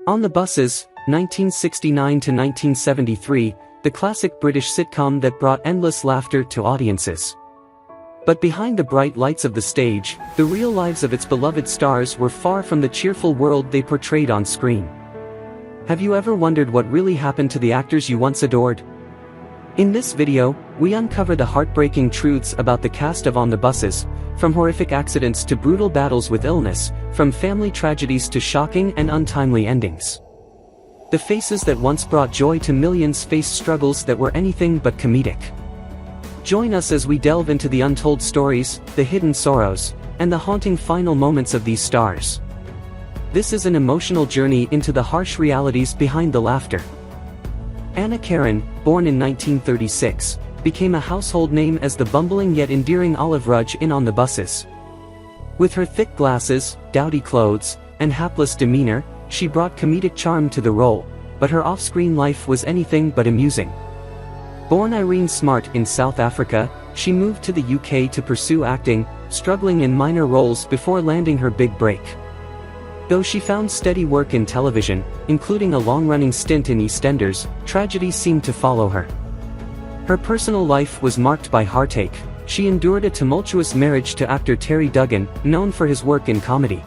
On the Buses, 1969 to 1973, the classic British sitcom that brought endless laughter to audiences. But behind the bright lights of the stage, the real lives of its beloved stars were far from the cheerful world they portrayed on screen. Have you ever wondered what really happened to the actors you once adored? In this video, we uncover the heartbreaking truths about the cast of On the Buses, from horrific accidents to brutal battles with illness, from family tragedies to shocking and untimely endings. The faces that once brought joy to millions faced struggles that were anything but comedic. Join us as we delve into the untold stories, the hidden sorrows, and the haunting final moments of these stars. This is an emotional journey into the harsh realities behind the laughter. Anna Karen, born in 1936, became a household name as the bumbling yet endearing Olive Rudge in On the Buses. With her thick glasses, dowdy clothes, and hapless demeanor, she brought comedic charm to the role, but her off-screen life was anything but amusing. Born Irene Smart in South Africa, she moved to the UK to pursue acting, struggling in minor roles before landing her big break. Though she found steady work in television, including a long-running stint in EastEnders, tragedy seemed to follow her. Her personal life was marked by heartache. She endured a tumultuous marriage to actor Terry Duggan, known for his work in comedy.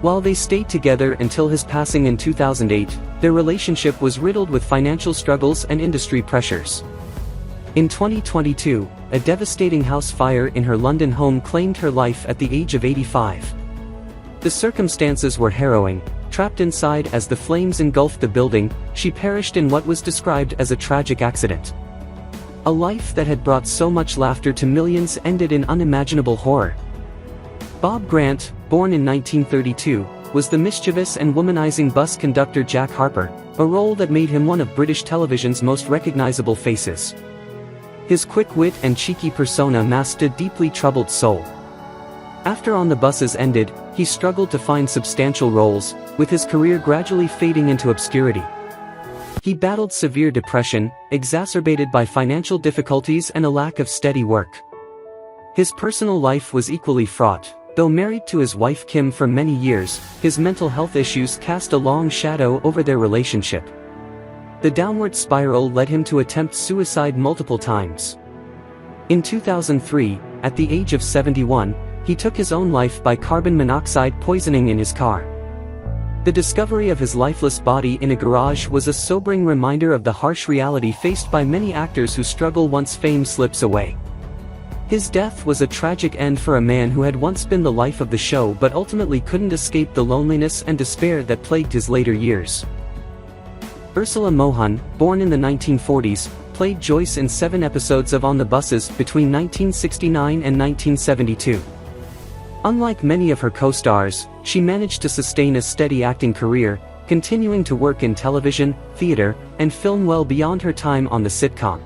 While they stayed together until his passing in 2008, their relationship was riddled with financial struggles and industry pressures. In 2022, a devastating house fire in her London home claimed her life at the age of 85. The circumstances were harrowing. Trapped inside as the flames engulfed the building, she perished in what was described as a tragic accident. A life that had brought so much laughter to millions ended in unimaginable horror. Bob Grant, born in 1932, was the mischievous and womanizing bus conductor Jack Harper, a role that made him one of British television's most recognizable faces. His quick wit and cheeky persona masked a deeply troubled soul. After On the Buses ended, he struggled to find substantial roles, with his career gradually fading into obscurity. He battled severe depression, exacerbated by financial difficulties and a lack of steady work. His personal life was equally fraught. Though married to his wife Kim for many years, his mental health issues cast a long shadow over their relationship. The downward spiral led him to attempt suicide multiple times. In 2003, at the age of 71, he took his own life by carbon monoxide poisoning in his car. The discovery of his lifeless body in a garage was a sobering reminder of the harsh reality faced by many actors who struggle once fame slips away. His death was a tragic end for a man who had once been the life of the show but ultimately couldn't escape the loneliness and despair that plagued his later years. Ursula Mohan, born in the 1940s, played Joyce in 7 episodes of On the Buses between 1969 and 1972. Unlike many of her co-stars, she managed to sustain a steady acting career, continuing to work in television, theater, and film well beyond her time on the sitcom.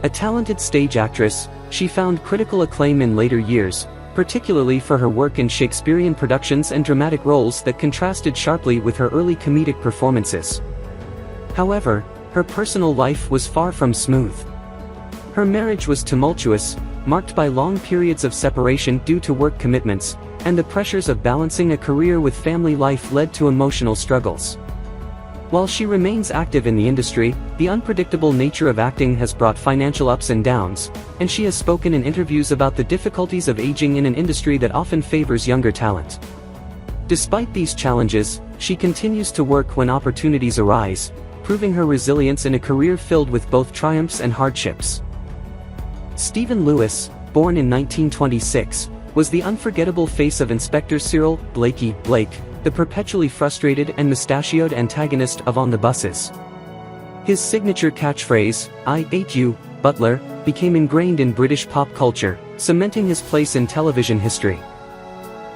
A talented stage actress, she found critical acclaim in later years, particularly for her work in Shakespearean productions and dramatic roles that contrasted sharply with her early comedic performances. However, her personal life was far from smooth. Her marriage was tumultuous, marked by long periods of separation due to work commitments, and the pressures of balancing a career with family life led to emotional struggles. While she remains active in the industry, the unpredictable nature of acting has brought financial ups and downs, and she has spoken in interviews about the difficulties of aging in an industry that often favors younger talent. Despite these challenges, she continues to work when opportunities arise, proving her resilience in a career filled with both triumphs and hardships. Stephen Lewis, born in 1926, was the unforgettable face of Inspector Cyril Blakey Blake, the perpetually frustrated and mustachioed antagonist of On the Buses. His signature catchphrase, "I hate you, Butler," became ingrained in British pop culture, cementing his place in television history.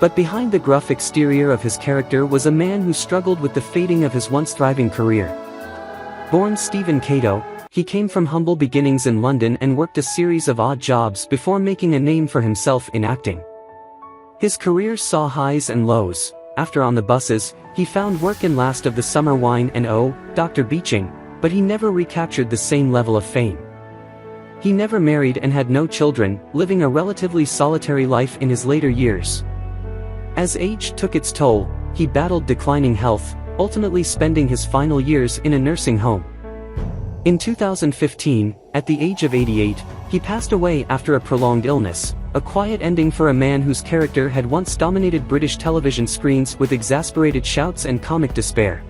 But behind the gruff exterior of his character was a man who struggled with the fading of his once thriving career. Born Stephen Cato, he came from humble beginnings in London and worked a series of odd jobs before making a name for himself in acting. His career saw highs and lows. After On the Buses, he found work in Last of the Summer Wine and Oh, Dr. Beeching, but he never recaptured the same level of fame. He never married and had no children, living a relatively solitary life in his later years. As age took its toll, he battled declining health, ultimately spending his final years in a nursing home. In 2015, at the age of 88, he passed away after a prolonged illness, a quiet ending for a man whose character had once dominated British television screens with exasperated shouts and comic despair.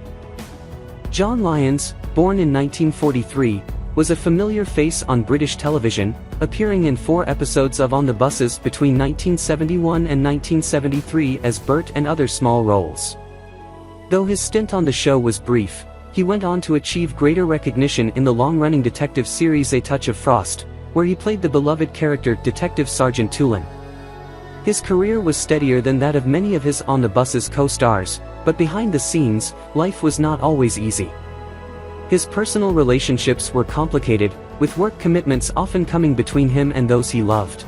John Lyons, born in 1943, was a familiar face on British television, appearing in 4 episodes of On the Buses between 1971 and 1973 as Bert and other small roles. Though his stint on the show was brief, he went on to achieve greater recognition in the long-running detective series A Touch of Frost, where he played the beloved character Detective Sergeant Tulin. His career was steadier than that of many of his On the Buses co-stars, but behind the scenes, life was not always easy. His personal relationships were complicated, with work commitments often coming between him and those he loved.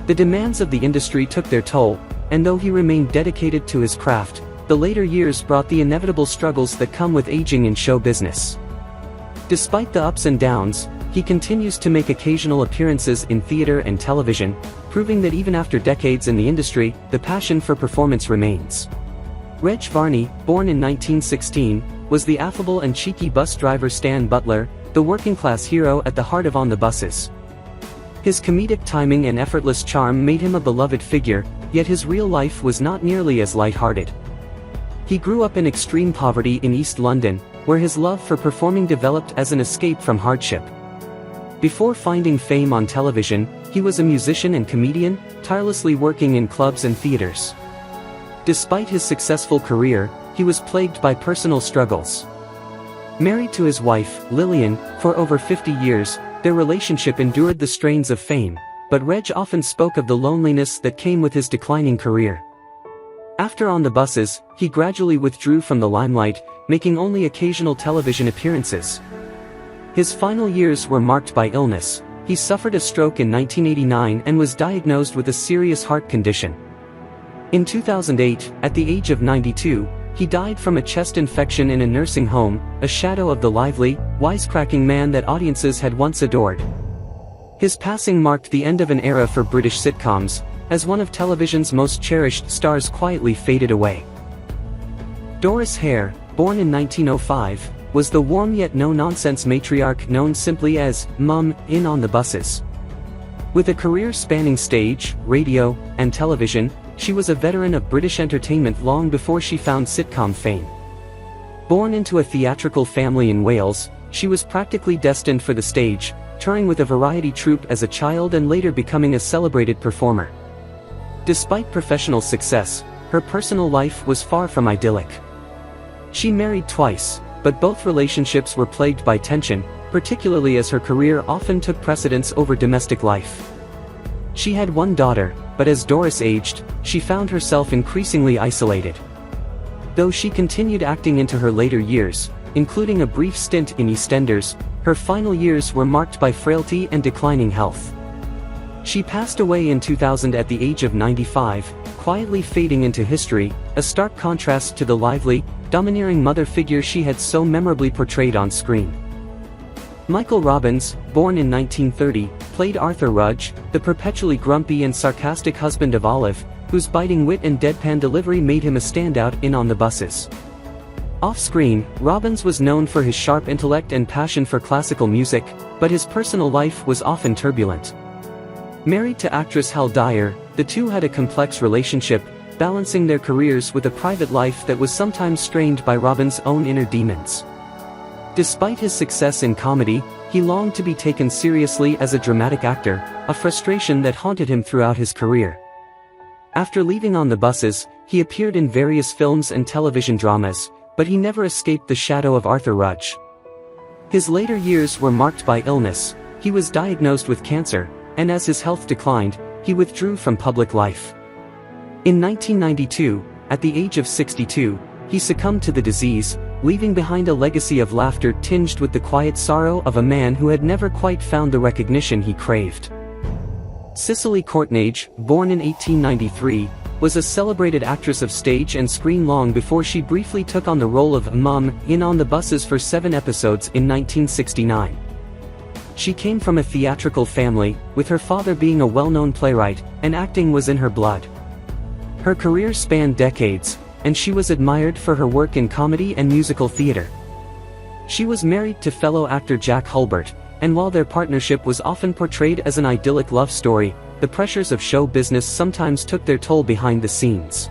The demands of the industry took their toll, and though he remained dedicated to his craft, the later years brought the inevitable struggles that come with aging in show business. Despite the ups and downs, he continues to make occasional appearances in theater and television, proving that even after decades in the industry, the passion for performance remains. Reg Varney, born in 1916, was the affable and cheeky bus driver Stan Butler, the working-class hero at the heart of On the Buses. His comedic timing and effortless charm made him a beloved figure, yet his real life was not nearly as light-hearted. He grew up in extreme poverty in East London, where his love for performing developed as an escape from hardship. Before finding fame on television, he was a musician and comedian, tirelessly working in clubs and theaters. Despite his successful career, he was plagued by personal struggles. Married to his wife, Lillian, for over 50 years, their relationship endured the strains of fame, but Reg often spoke of the loneliness that came with his declining career. After On the Buses, he gradually withdrew from the limelight, making only occasional television appearances. His final years were marked by illness. He suffered a stroke in 1989 and was diagnosed with a serious heart condition. In 2008, at the age of 92, he died from a chest infection in a nursing home, a shadow of the lively, wisecracking man that audiences had once adored. His passing marked the end of an era for British sitcoms, as one of television's most cherished stars quietly faded away. Doris Hare, born in 1905, was the warm yet no-nonsense matriarch known simply as Mum in On the Buses. With a career spanning stage, radio, and television, she was a veteran of British entertainment long before she found sitcom fame. Born into a theatrical family in Wales, she was practically destined for the stage, touring with a variety troupe as a child and later becoming a celebrated performer. Despite professional success, her personal life was far from idyllic. She married twice, but both relationships were plagued by tension, particularly as her career often took precedence over domestic life. She had one daughter, but as Doris aged, she found herself increasingly isolated. Though she continued acting into her later years, including a brief stint in EastEnders, her final years were marked by frailty and declining health. She passed away in 2000 at the age of 95, quietly fading into history, a stark contrast to the lively, domineering mother figure she had so memorably portrayed on screen. Michael Robbins, born in 1930, played Arthur Rudge, the perpetually grumpy and sarcastic husband of Olive, whose biting wit and deadpan delivery made him a standout in On the Buses. Off-screen, Robbins was known for his sharp intellect and passion for classical music, but his personal life was often turbulent. Married to actress Hal Dyer, the two had a complex relationship, balancing their careers with a private life that was sometimes strained by Robbins' own inner demons. Despite his success in comedy, he longed to be taken seriously as a dramatic actor, a frustration that haunted him throughout his career. After leaving On the Buses, he appeared in various films and television dramas, but he never escaped the shadow of Arthur Rudge. His later years were marked by illness. He was diagnosed with cancer, and as his health declined, he withdrew from public life. In 1992, at the age of 62, he succumbed to the disease, leaving behind a legacy of laughter tinged with the quiet sorrow of a man who had never quite found the recognition he craved. Cicely Courtneidge, born in 1893, was a celebrated actress of stage and screen long before she briefly took on the role of Mum in On the Buses for 7 episodes in 1969. She came from a theatrical family, with her father being a well-known playwright, and acting was in her blood. Her career spanned decades, and she was admired for her work in comedy and musical theater. She was married to fellow actor Jack Hulbert, and while their partnership was often portrayed as an idyllic love story, the pressures of show business sometimes took their toll behind the scenes.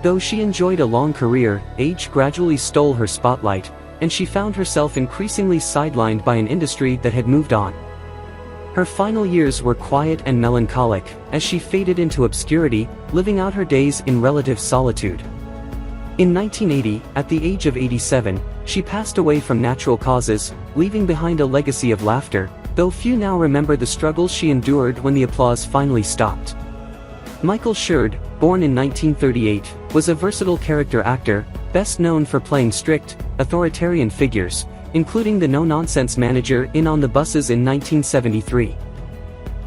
Though she enjoyed a long career, age gradually stole her spotlight, and she found herself increasingly sidelined by an industry that had moved on. Her final years were quiet and melancholic, as she faded into obscurity, living out her days in relative solitude. In 1980, at the age of 87, she passed away from natural causes, leaving behind a legacy of laughter, though few now remember the struggles she endured when the applause finally stopped. Michael Sheard, born in 1938, was a versatile character actor, best known for playing strict, authoritarian figures, including the no-nonsense manager in On the Buses in 1973.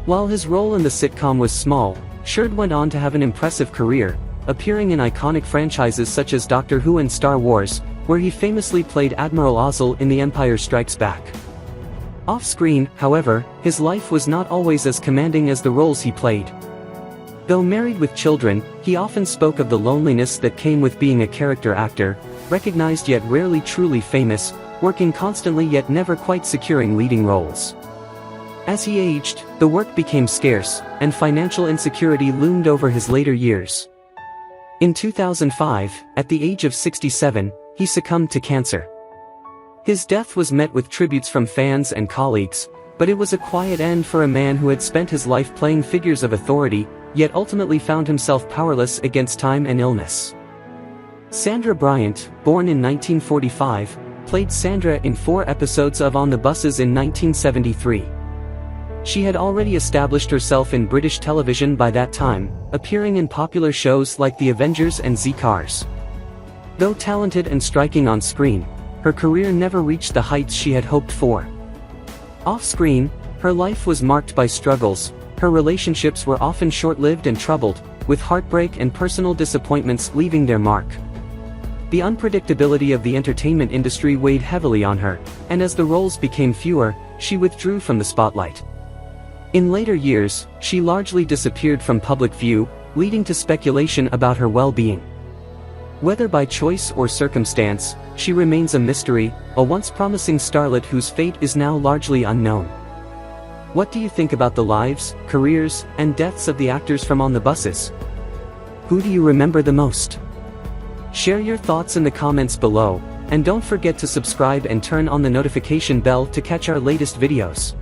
While his role in the sitcom was small, Sheard went on to have an impressive career, appearing in iconic franchises such as Doctor Who and Star Wars, where he famously played Admiral Ozzel in The Empire Strikes Back. Off-screen, however, his life was not always as commanding as the roles he played. Though married with children, he often spoke of the loneliness that came with being a character actor, recognized yet rarely truly famous, working constantly yet never quite securing leading roles. As he aged, the work became scarce, and financial insecurity loomed over his later years. In 2005, at the age of 67, he succumbed to cancer. His death was met with tributes from fans and colleagues, but it was a quiet end for a man who had spent his life playing figures of authority, yet ultimately found himself powerless against time and illness. Sandra Bryant, born in 1945, played Sandra in 4 episodes of On the Buses in 1973. She had already established herself in British television by that time, appearing in popular shows like The Avengers and Z-Cars. Though talented and striking on screen, her career never reached the heights she had hoped for. Off-screen, her life was marked by struggles. Her relationships were often short-lived and troubled, with heartbreak and personal disappointments leaving their mark. The unpredictability of the entertainment industry weighed heavily on her, and as the roles became fewer, she withdrew from the spotlight. In later years, she largely disappeared from public view, leading to speculation about her well-being. Whether by choice or circumstance, she remains a mystery, a once promising starlet whose fate is now largely unknown. What do you think about the lives, careers, and deaths of the actors from On the Buses? Who do you remember the most? Share your thoughts in the comments below, and don't forget to subscribe and turn on the notification bell to catch our latest videos.